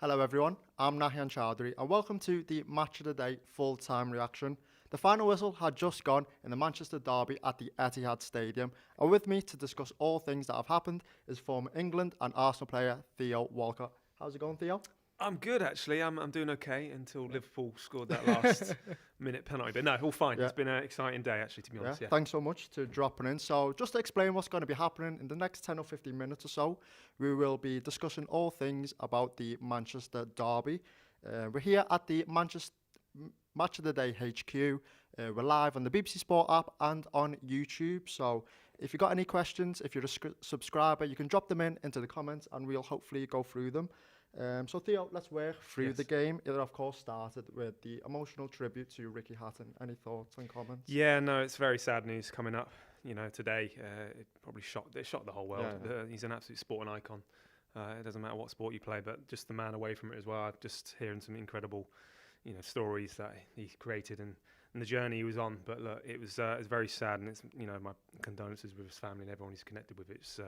Hello everyone, I'm Nahyan Chowdhury and welcome to the Match of the Day full-time reaction. The final whistle had just gone in the Manchester derby at the Etihad Stadium, and with me to discuss all things that have happened is former England and Arsenal player Theo Walcott. How's it going, Theo? I'm good actually. I'm doing okay until Liverpool scored that last minute penalty. But no, all fine. Yeah. It's been an exciting day actually, to be honest. Yeah. Thanks so much to dropping in. So just to explain what's going to be happening in the next 10 or 15 minutes or so, we will be discussing all things about the Manchester derby. We're here at the Manchester Match of the Day HQ. We're live on the BBC Sport app and on YouTube. So if you've got any questions, if you're a subscriber, you can drop them into the comments and we'll hopefully go through them. So Theo, let's work through the game. It of course started with the emotional tribute to Ricky Hatton. Any thoughts and comments? Yeah, no, it's very sad news coming up. You know, today it probably shocked the whole world. He's an absolute sporting icon. It doesn't matter what sport you play, but just the man away from it as well. I'm just hearing some incredible, stories that he created and the journey he was on. But look, it's very sad, and it's my condolences with his family and everyone he's connected with. It's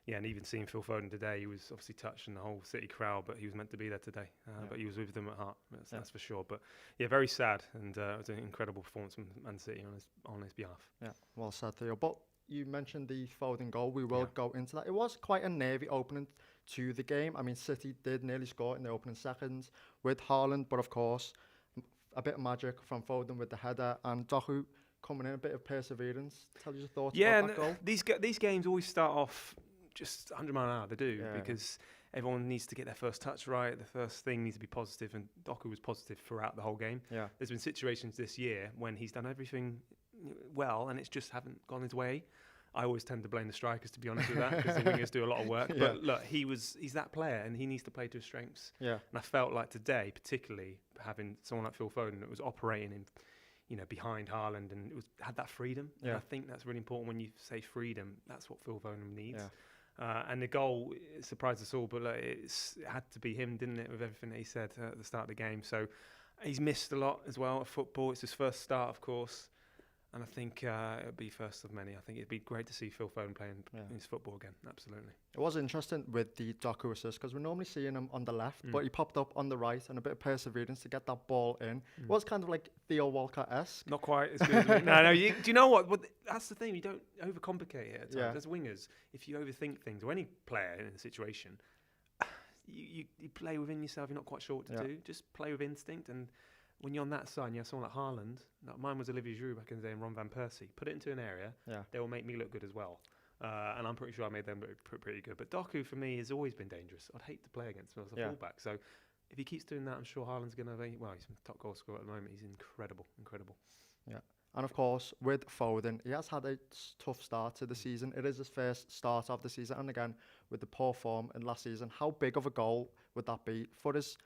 and even seeing Phil Foden today, he was obviously touched in the whole City crowd, but he was meant to be there today. But he was with them at heart, that's for sure. But yeah, very sad, and it was an incredible performance from Man City on his behalf. Yeah, well said, Theo. But you mentioned the Foden goal. We will go into that. It was quite a nervy opening to the game. I mean, City did nearly score in the opening seconds with Haaland, but of course, a bit of magic from Foden with the header and Doku coming in, a bit of perseverance. Tell us your thoughts about that goal. These games always start off just 100 mile an hour. They do, because everyone needs to get their first touch right. The first thing needs to be positive, and Doku was positive throughout the whole game. Yeah. There's been situations this year when he's done everything well, and it's just haven't gone his way. I always tend to blame the strikers, to be honest with that, because the wingers do a lot of work. But look, he's that player, and he needs to play to his strengths. Yeah. And I felt like today, particularly having someone like Phil Foden that was operating in, behind Haaland, and had that freedom. Yeah. And I think that's really important when you say freedom. That's what Phil Foden needs. Yeah. And the goal surprised us all, but it had to be him, didn't it, with everything that he said at the start of the game. So he's missed a lot as well at football. It's his first start, of course, and I think it'll be first of many. I think it'd be great to see Phil Foden playing his football again, absolutely. It was interesting with the Doku assist, because we're normally seeing him on the left, but he popped up on the right, and a bit of perseverance to get that ball in. It was kind of like Theo Walcott-esque. Not quite as good as No, do you know what? That's the thing. You don't overcomplicate it at times. As wingers, if you overthink things, or any player in a situation, you play within yourself. You're not quite sure what to do. Just play with instinct. And when you're on that side, you have someone like Haaland. Mine was Olivier Giroud back in the day, and Ron van Persie. Put it into an area, they will make me look good as well. And I'm pretty sure I made them pretty good. But Doku, for me, has always been dangerous. I'd hate to play against him as a fullback. So if he keeps doing that, I'm sure Haaland's going to be, he's top goal scorer at the moment. He's incredible. Yeah. And of course, with Foden, he has had a tough start to the season. It is his first start of the season. And again, with the poor form in last season, how big of a goal would that be for his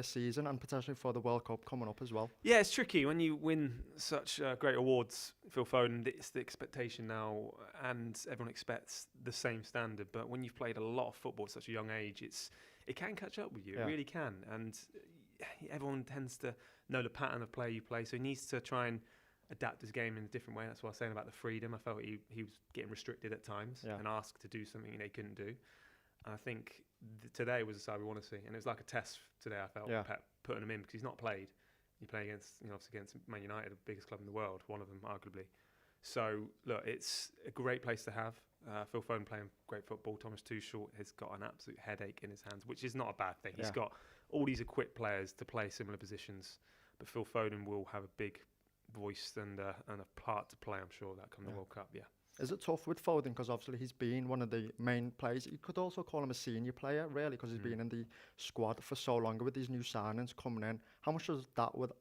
season and potentially for the World Cup coming up as well? Yeah, it's tricky when you win such great awards, Phil Foden. It's the expectation now, and everyone expects the same standard. But when you've played a lot of football at such a young age, it can catch up with you. It really can. And everyone tends to know the pattern of play you play, so he needs to try and adapt his game in a different way. That's what I was saying about the freedom. I felt he was getting restricted at times and asked to do something they couldn't do. And I think today was the side we want to see, and it was like a test today. I felt Pep putting him in because he's not played. He played against Man United, the biggest club in the world, one of them arguably. So look, it's a great place to have Phil Foden playing great football. Thomas Tuchel has got an absolute headache in his hands, which is not a bad thing. He's got all these equipped players to play similar positions, but Phil Foden will have a big voice and a part to play, I'm sure, that come the World Cup. Is it tough with Foden, because obviously he's been one of the main players? You could also call him a senior player, really, because he's been in the squad for so long with these new signings coming in. How much of that would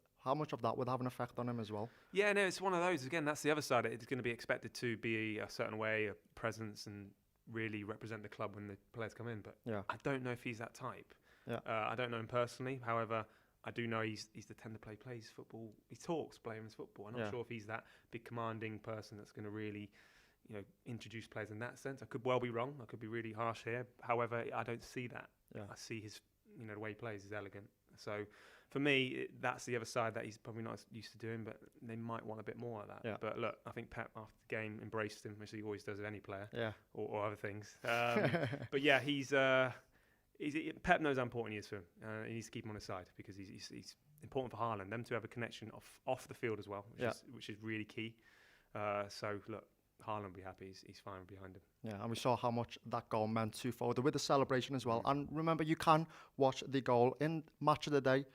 have an effect on him as well? Yeah, no, it's one of those. Again, that's the other side. It's going to be expected to be a certain way, a presence, and really represent the club when the players come in. But I don't know if he's that type. I don't know him personally. However, I do know he's the tender plays football. He talks playing his football. I'm not sure if he's that big commanding person that's going to really introduce players in that sense. I could well be wrong. I could be really harsh here. However, I don't see that. I see his, the way he plays is elegant. So for me, that's the other side that he's probably not used to doing, but they might want a bit more of that. Yeah. But look, I think Pep after the game embraced him, which he always does with any player or other things. But yeah, he's Pep knows how important he is for him. He needs to keep him on his side because he's important for Haaland. Them to have a connection off the field as well, which is really key. So look, Haaland will be happy. He's fine behind him. Yeah, and we saw how much that goal meant to Foden with the celebration as well. And remember, you can watch the goal in Match of the Day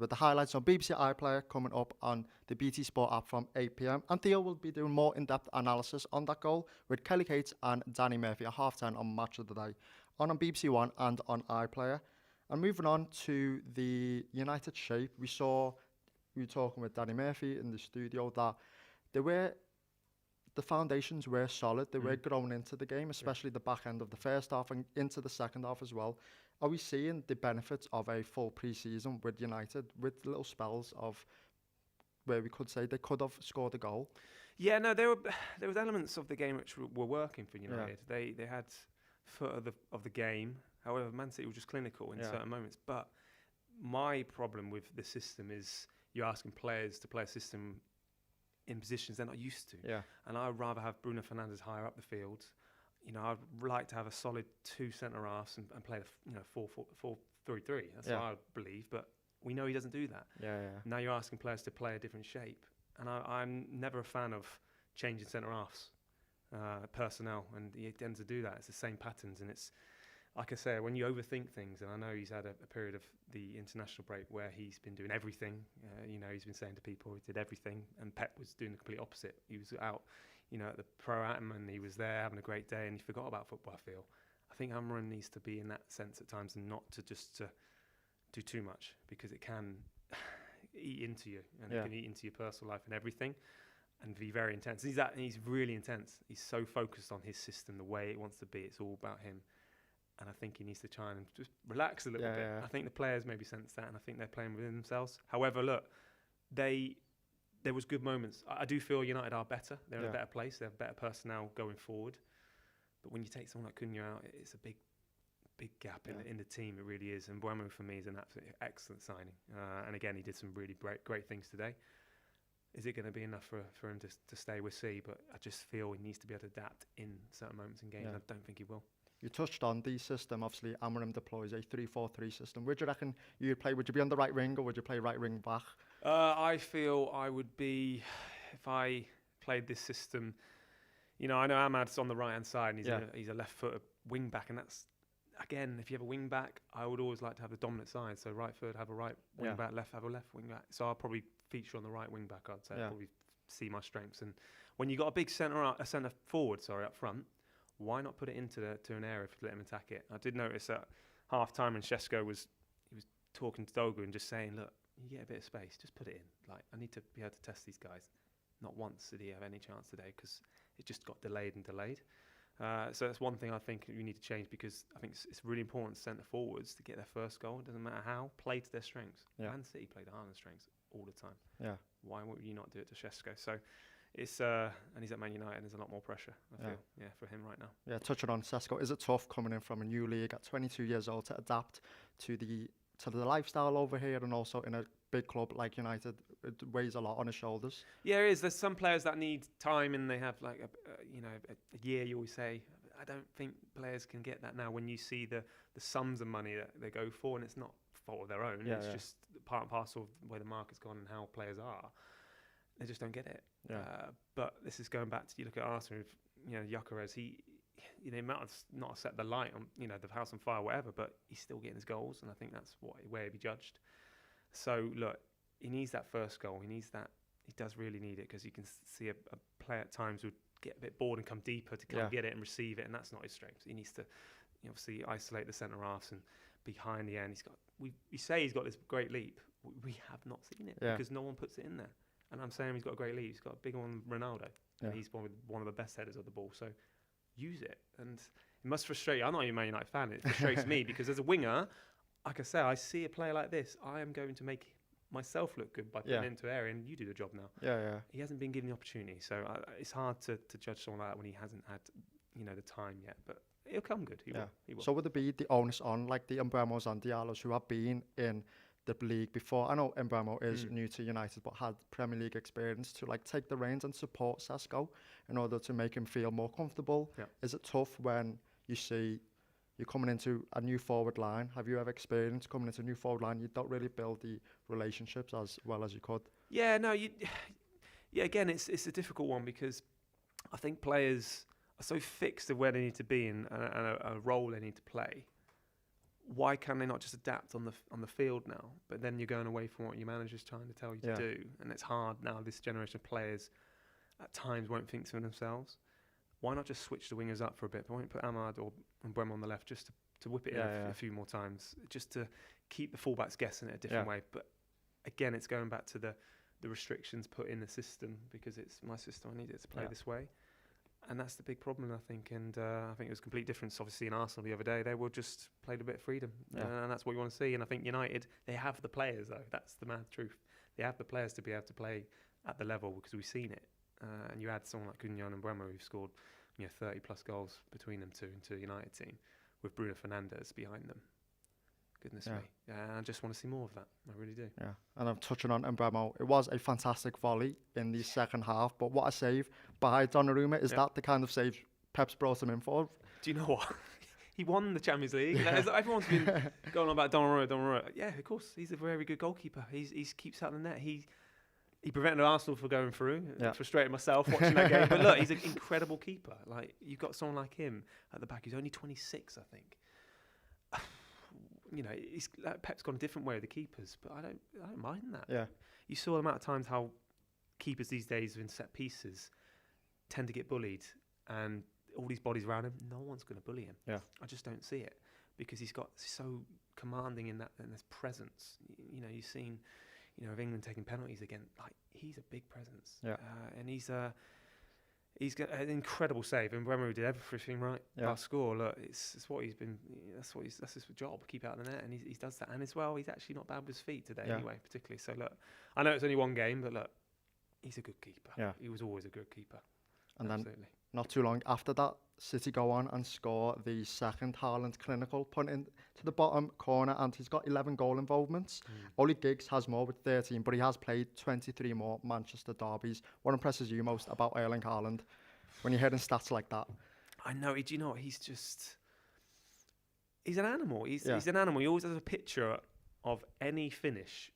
with the highlights on BBC iPlayer coming up on the BT Sport app from 8 p.m. And Theo will be doing more in-depth analysis on that goal with Kelly Cates and Danny Murphy at 10:30 on Match of the Day on BBC One and on iPlayer. And moving on to the United shape, we were talking with Danny Murphy in the studio that the foundations were solid. They were growing into the game, especially the back end of the first half and into the second half as well. Are we seeing the benefits of a full pre-season with United, with little spells of where we could say they could have scored a goal? Yeah, no, there was elements of the game which were working for United. Yeah. They had foot of the game. However, Man City were just clinical in certain moments. But my problem with the system is you're asking players to play a system in positions they're not used to. Yeah. And I'd rather have Bruno Fernandes higher up the field. I'd like to have a solid 2 centre halves and play the 4-3-3. That's what I believe. But we know he doesn't do that. Yeah. Now you're asking players to play a different shape, and I'm never a fan of changing centre halves personnel. And he tends to do that. It's the same patterns, and it's like I say, when you overthink things. And I know he's had a period of the international break where he's been doing everything. He's been saying to people he did everything, and Pep was doing the complete opposite. He was out. At the Pro-Am, and he was there having a great day, and he forgot about football, I feel. I think Amorim needs to be in that sense at times and not to just do too much, because it can eat into you, and it can eat into your personal life and everything, and be very intense. He's really intense. He's so focused on his system, the way it wants to be. It's all about him. And I think he needs to try and just relax a little bit. Yeah. I think the players maybe sense that, and I think they're playing within themselves. However, look, there was good moments. I do feel United are better. They're in a better place. They have better personnel going forward. But when you take someone like Cunha out, it's a big gap in the team. It really is. And Buemo, for me, is an absolutely excellent signing. And again, he did some really great things today. Is it going to be enough for him to stay? We'll see. But I just feel he needs to be able to adapt in certain moments in games. I don't think he will. You touched on the system. Obviously, Amorim deploys a 3-4-3 system. Where do you reckon you'd play? Would you be on the right wing, or would you play right wing back? I feel I would be, if I played this system, I know Ahmad's on the right-hand side, and he's a left-footed wing-back, and that's, again, if you have a wing-back, I would always like to have the dominant side. So right foot, have a right wing-back, left, have a left wing-back. So I'll probably feature on the right wing-back, I'd say. I'll probably see my strengths. And when you got a big centre forward up front, why not put it into an area to let him attack it? I did notice at half-time when Šeško was talking to Dogu and just saying, look, you get a bit of space, just put it in. Like, I need to be able to test these guys. Not once did he have any chance today, because it just got delayed. So that's one thing I think we need to change, because I think it's really important centre forwards to get their first goal. It doesn't matter how, play to their strengths. Man City played to Haaland's strengths all the time. Yeah. Why would you not do it to Šeško? So it's and he's at Man United, and there's a lot more pressure, I feel, for him right now. Yeah, touching on Šeško, is it tough coming in from a new league at 22 years old to adapt to the lifestyle over here, and also in a big club like United? It weighs a lot on his shoulders. Yeah, it is. There's some players that need time, and they have like a year, you always say. I don't think players can get that now when you see the sums of money that they go for, and it's not fault of their own. It's just part and parcel of where the market's gone and how players are. They just don't get it. Yeah. But this is going back to, you look at Arsenal, Gyökeres, they might have not set the light on, the house on fire, whatever, but he's still getting his goals, and I think that's where he'll be judged. So look, he needs that first goal. He does really need it, because you can see a player at times would get a bit bored and come deeper to come get it and receive it, and that's not his strength. He needs to obviously isolate the centre halves and behind the end. We say he's got this great leap. We have not seen it because no one puts it in there. And I'm saying he's got a great lead. He's got a big one, Ronaldo. And he's one of the best headers of the ball. So use it. And it must frustrate you. I'm not even a Man United fan. It frustrates me, because as a winger, like I say, I see a player like this, I am going to make myself look good by putting it into area, and you do the job now. He hasn't been given the opportunity. So it's hard to judge someone like that when he hasn't had the time yet. But he'll come good. He will. So would it be the onus on like the Mbeumo's and Diallo's who have been in the league before? I know Mbeumo is new to United, but had Premier League experience, to like take the reins and support Šeško in order to make him feel more comfortable. Is it tough when you see you're coming into a new forward line. Have you ever experienced coming into a new forward line? You don't really build the relationships as well as you could. Yeah, no, yeah, again, it's a difficult one because I think players are so fixed of where they need to be and a role they need to play. Why can they not just adapt on the field now? But then you're going away from what your manager's trying to tell you to do, and it's hard now. This generation of players at times won't think for themselves. Why not just switch the wingers up for a bit? Why don't put Ahmad or Mbeumo on the left just to whip it in a few more times, just to keep the fullbacks guessing it a different way? But again, it's going back to the restrictions put in the system, because it's my system. I need it to play this way. And that's the big problem, I think. And I think it was a complete difference, obviously, in Arsenal the other day. They were just played a bit of freedom. And that's what you want to see. And I think United, they have the players, though. That's the mad truth. They have the players to be able to play at the level, because we've seen it. And you add someone like Cunha and Mbeumo, who've scored 30-plus goals between them two into a United team, with Bruno Fernandes behind them. Goodness me. I just want to see more of that. I really do. Yeah. And I'm touching on Mbeumo. It was a fantastic volley in the second half, but what a save by Donnarumma. Is that the kind of save Pep's brought him in for? Do you know what? He won the Champions League. Everyone's been going on about Donnarumma. Yeah, of course. He's a very good goalkeeper. He keeps out the net. He prevented Arsenal from going through. Frustrated myself watching that game. But look, he's an incredible keeper. Like, you've got someone like him at the back who's only 26, I think. Pep's gone a different way with the keepers, but I don't mind that. Yeah. You saw the amount of times how keepers these days in set pieces tend to get bullied, and all these bodies around him, no one's going to bully him. Yeah. I just don't see it, because he's got so commanding in this presence. You've seen, of England taking penalties again. Like, he's a big presence. Yeah. And he's got an incredible save, and Mbeumo did everything right. Last score, look, it's what he's been. That's his job. Keep out the net, and he does that. And as well, he's actually not bad with his feet today, anyway, particularly. So look, I know it's only one game, but look, he's a good keeper. Yeah. He was always a good keeper. And Absolutely. Then not too long after that, City go on and score the second Haaland clinical, put into the bottom corner, and he's got 11 goal involvements. Only Giggs has more with 13, but he has played 23 more Manchester derbies. What impresses you most about Erling Haaland when you're hearing stats like that? I know. Do you know what? He's an animal. He's an animal. He always has a picture of any finish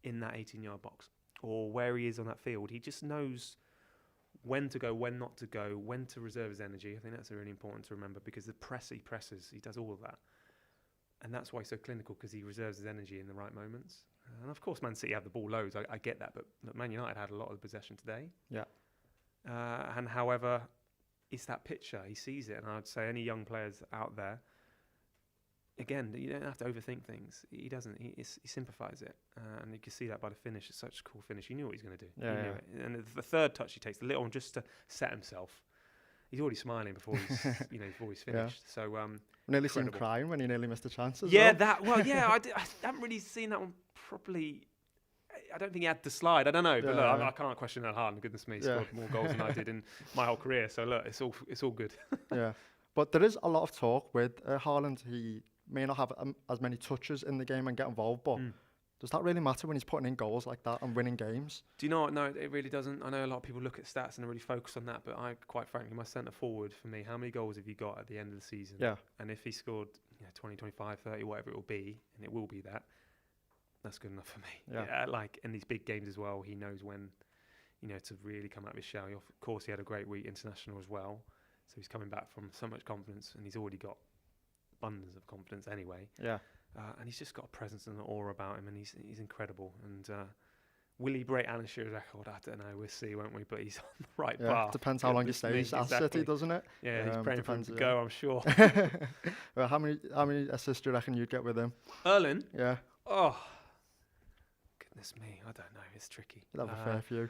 in that 18-yard box, or where he is on that field. He just knows when to go, when not to go, when to reserve his energy. I think that's really important to remember, because the press he presses, he does all of that. And that's why he's so clinical, because he reserves his energy in the right moments. And of course, Man City have the ball loads. I get that. But look, Man United had a lot of possession today. Yeah. And however, it's that picture. He sees it. And I'd say any young players out there, again, you don't have to overthink things. He doesn't. He sympathises it. And you can see that by the finish. It's such a cool finish. He knew what he was going to do. He knew it. And the third touch he takes, the little one, just to set himself. He's already smiling before he's, before he's finished. Yeah. So, nearly seen him crying when he nearly missed a chance as well. I haven't really seen that one properly. I don't think he had the slide. I don't know, but look, I can't question that Haaland. Goodness me, he scored more goals than I did in my whole career. So look, it's all good. Yeah, but there is a lot of talk with Haaland. He may not have as many touches in the game and get involved, but does that really matter when he's putting in goals like that and winning games? Do you know what? No, it really doesn't. I know a lot of people look at stats and really focus on that, but I, quite frankly, my centre forward, for me, how many goals have you got at the end of the season? Yeah. And if he scored 20, 25, 30, whatever it will be, and it will be that's good enough for me. Yeah. Like in these big games as well, he knows when, to really come out of his shell. Of course, he had a great week international as well, so he's coming back from so much confidence, and he's already got abundance of confidence anyway. Yeah. And he's just got a presence and an aura about him, and he's incredible. And will he break Alan Shearer's record? I don't know. We'll see, won't we? But he's on the right path. Depends how long he stays at City, doesn't it? Yeah, he's praying for him to go, I'm sure. Well, how many assists do you reckon you'd get with him? Erling? Yeah. Oh, goodness me. I don't know. It's tricky. You'd have a fair few.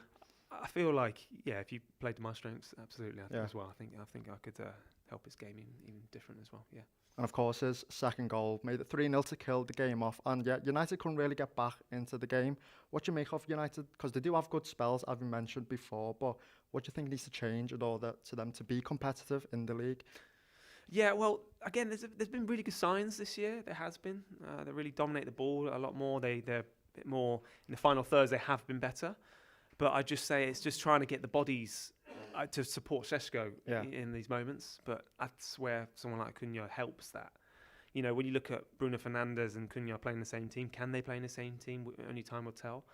I feel like, if you played to my strengths, absolutely. I think as well. I think I could help his game even different as well. Yeah. And of course, his second goal made it 3-0 to kill the game off. And yet, United couldn't really get back into the game. What do you make of United? Because they do have good spells, as we mentioned before. But what do you think needs to change in order to them to be competitive in the league? Yeah, well, again, there's been really good signs this year. There has been. They really dominate the ball a lot more. They're a bit more in the final thirds. They have been better. But I just say it's just trying to get the bodies to support Šeško in these moments. But that's where someone like Cunha helps that. You know, when you look at Bruno Fernandes and Cunha playing the same team, can they play in the same team? Only time will tell.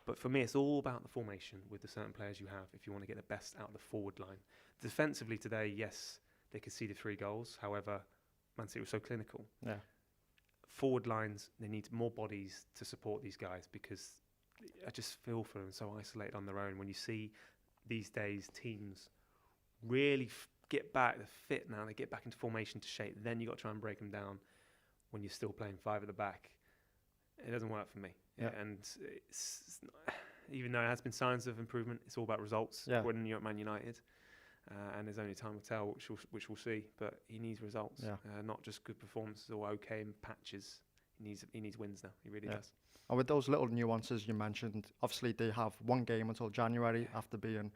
But for me, it's all about the formation with the certain players you have if you want to get the best out of the forward line. Defensively today, yes, they conceded 3 goals. However, Man City was so clinical. Yeah. Forward lines, they need more bodies to support these guys because I just feel for them so isolated on their own. When you see these days teams really get back, they're fit now, they get back into formation to shape, then you got to try and break them down when you're still playing 5 at the back. It doesn't work for me. Yeah. And it's not, even though there has been signs of improvement, it's all about results when you're at Man United. And there's only time to tell, which we'll see. But he needs results, not just good performances or okay in patches. He needs wins now. He really does. And with those little nuances you mentioned, obviously they have 1 game until January after being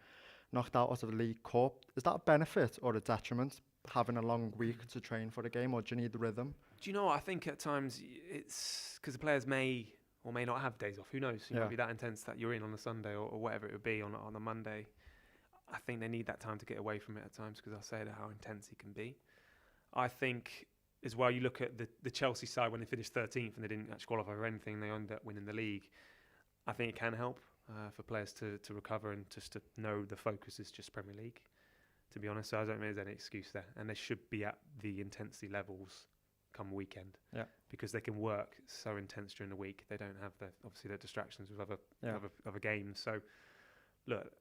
knocked out of the League Cup. Is that a benefit or a detriment, having a long week to train for the game, or do you need the rhythm? Do you know what? I think at times it's because the players may or may not have days off. Who knows? You might be that intense that you're in on a Sunday or whatever it would be on a Monday. I think they need that time to get away from it at times because I say that how intense it can be. I think as well, you look at the Chelsea side when they finished 13th and they didn't actually qualify for anything, they ended up winning the league. I think it can help for players to recover and just to know the focus is just Premier League, to be honest. So I don't think there's any excuse there. And they should be at the intensity levels come weekend because they can work so intense during the week. They don't have obviously their distractions with other games. So look,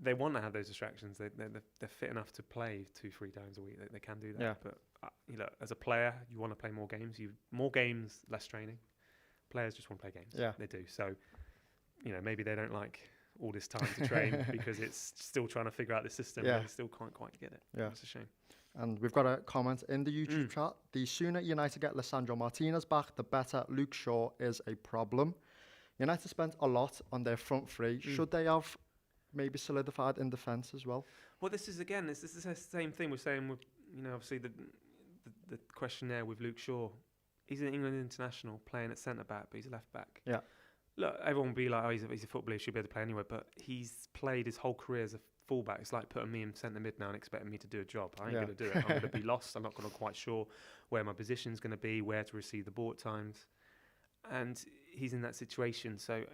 they want to have those distractions. They're fit enough to play 2-3 times a week. They can do that. Yeah. But as a player, you want to play more games. More games, less training. Players just want to play games. Yeah, they do. So maybe they don't like all this time to train because it's still trying to figure out the system. Yeah. And they still can't quite get it. Yeah, it's a shame. And we've got a comment in the YouTube chat. The sooner United get Lisandro Martinez back, the better. Luke Shaw is a problem. United spent a lot on their front 3. Should they have maybe solidified in defence as well? Well, this is the same thing we're saying with, obviously the question there with Luke Shaw. He's an England international playing at centre-back, but he's a left-back. Yeah. Look, everyone will be like, oh, he's a footballer, he should be able to play anywhere, but he's played his whole career as a fullback. It's like putting me in centre mid now and expecting me to do a job. I ain't going to do it. I'm going to be lost. I'm not going to quite sure where my position's going to be, where to receive the ball at times. And he's in that situation. So,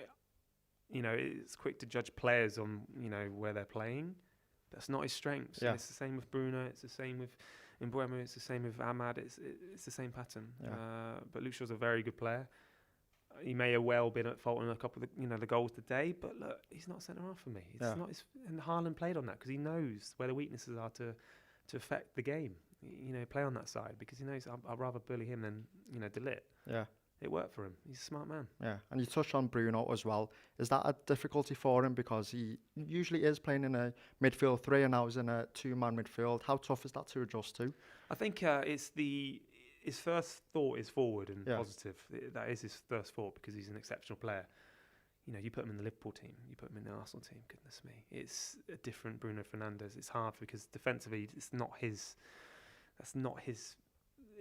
it's quick to judge players on, where they're playing. That's not his strengths. Yeah. It's the same with Bruno. It's the same with Mbeumo. It's the same with Ahmad. It's the same pattern. Yeah. But Luke Shaw's a very good player. He may have well been at fault in a couple of the goals today, but look, he's not centre half for me. It's not his, and Haaland played on that because he knows where the weaknesses are to affect the game. Play on that side because he knows I'd rather bully him than Delit. Yeah. It worked for him. He's a smart man. Yeah, and you touched on Bruno as well. Is that a difficulty for him because he usually is playing in a midfield 3 and now he's in a 2-man midfield? How tough is that to adjust to? I think his first thought is forward and positive. That is his first thought because he's an exceptional player. You put him in the Liverpool team, you put him in the Arsenal team. Goodness me, it's a different Bruno Fernandes. It's hard because defensively, it's not his. That's not his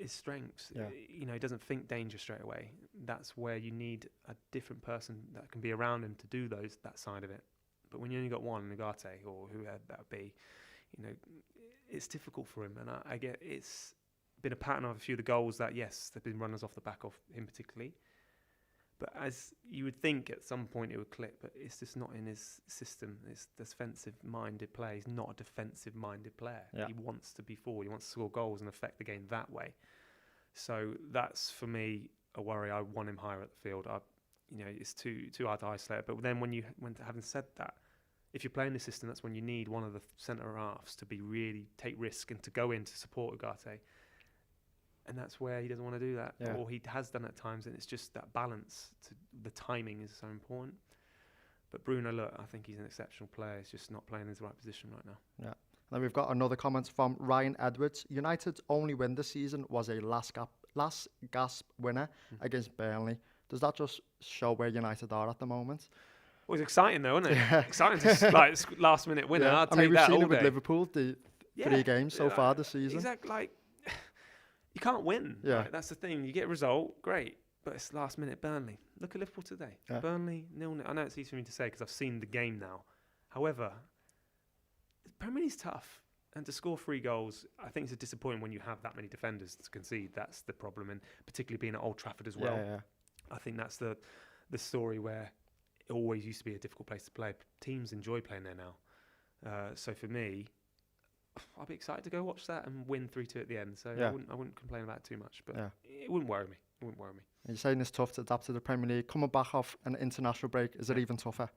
strengths. Yeah. He doesn't think danger straight away. That's where you need a different person that can be around him to do that side of it. But when you only got one, Nagate or whoever that would be, it's difficult for him. And I get it's been a pattern of a few of the goals that, yes, they've been runners off the back of him particularly. But as you would think at some point it would click, but it's just not in his system. It's defensive-minded player. He's not a defensive-minded player. Yeah. He wants to be forward. He wants to score goals and affect the game that way. So that's, for me, a worry. I want him higher at the field. It's too hard to isolate. But then having said that, if you're playing the system, that's when you need one of the centre halves to be really take risk and to go in to support Ugarte. And that's where he doesn't want to do that. Yeah. Or he has done at times, and it's just that balance. The timing is so important. But Bruno, look, I think he's an exceptional player. He's just not playing in his right position right now. Yeah. Then we've got another comment from Ryan Edwards. United's only win this season was a last gasp winner against Burnley. Does that just show where United are at the moment? Well, it's exciting though, isn't it? Yeah. Exciting to last minute winner. Yeah. I'd take that all day. We've seen it with Liverpool, 3 games so far this season. Exactly. You can't win. Yeah. Right? That's the thing. You get a result, great, but it's last minute Burnley. Look at Liverpool today. Yeah. Burnley 0-0. I know it's easy for me to say because I've seen the game now. However, Premier League's tough. And to score 3 goals, I think it's a disappointment when you have that many defenders to concede. That's the problem, and particularly being at Old Trafford as well. Yeah. I think that's the story where it always used to be a difficult place to play. Teams enjoy playing there now. So for me, I'll be excited to go watch that and win 3-2 at the end. So I wouldn't complain about it too much, but it wouldn't worry me. It wouldn't worry me. You're saying it's tough to adapt to the Premier League. Coming back off an international break, is it even tougher?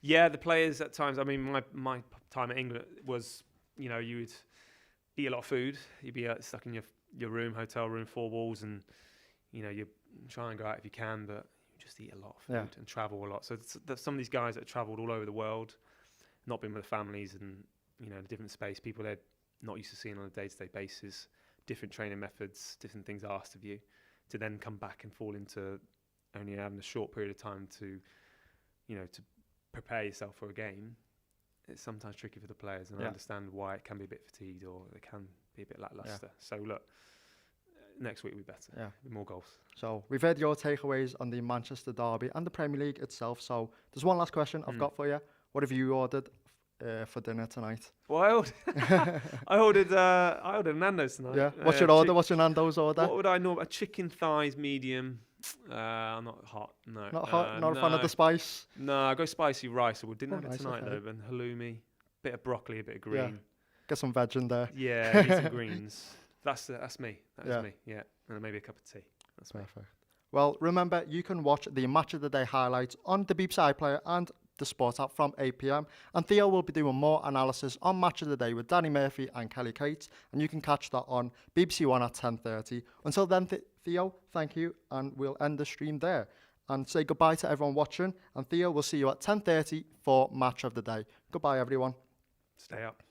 Yeah, the players at times. I mean, my time at England was, you would eat a lot of food. You'd be stuck in your room, hotel room, 4 walls, and you try and go out if you can, but you just eat a lot of food and travel a lot. So some of these guys that have travelled all over the world, not been with their families, and in a different space, people they're not used to seeing on a day-to-day basis, different training methods, different things asked of you, to then come back and fall into only having a short period of time to prepare yourself for a game. It's sometimes tricky for the players, and I understand why it can be a bit fatigued or it can be a bit lackluster. So look, next week will be better. With more goals. So we've heard your takeaways on the Manchester derby and the Premier League itself. So there's one last question I've got for you. What have you ordered for dinner tonight? Well, I ordered Nando's tonight. Yeah. What's your order? What's your Nando's order? What would I know? A chicken thighs medium. Not hot. No. Not hot. Not a fan of the spice. No, I go spicy rice. We didn't have it tonight though. And halloumi, bit of broccoli, a bit of green. Yeah. Get some veg in there. Yeah, need some greens. That's me. That's me. Yeah, and maybe a cup of tea. That's perfect. Me. Well, remember you can watch the Match of the Day highlights on the BBC iPlayer and the Sport app from 8 p.m. And Theo will be doing more analysis on Match of the Day with Danny Murphy and Kelly Cates, and you can catch that on BBC One at 10:30. Until then, Theo, thank you, and we'll end the stream there and say goodbye to everyone watching. And Theo, we'll see you at 10:30 for Match of the Day. Goodbye, everyone. Stay up.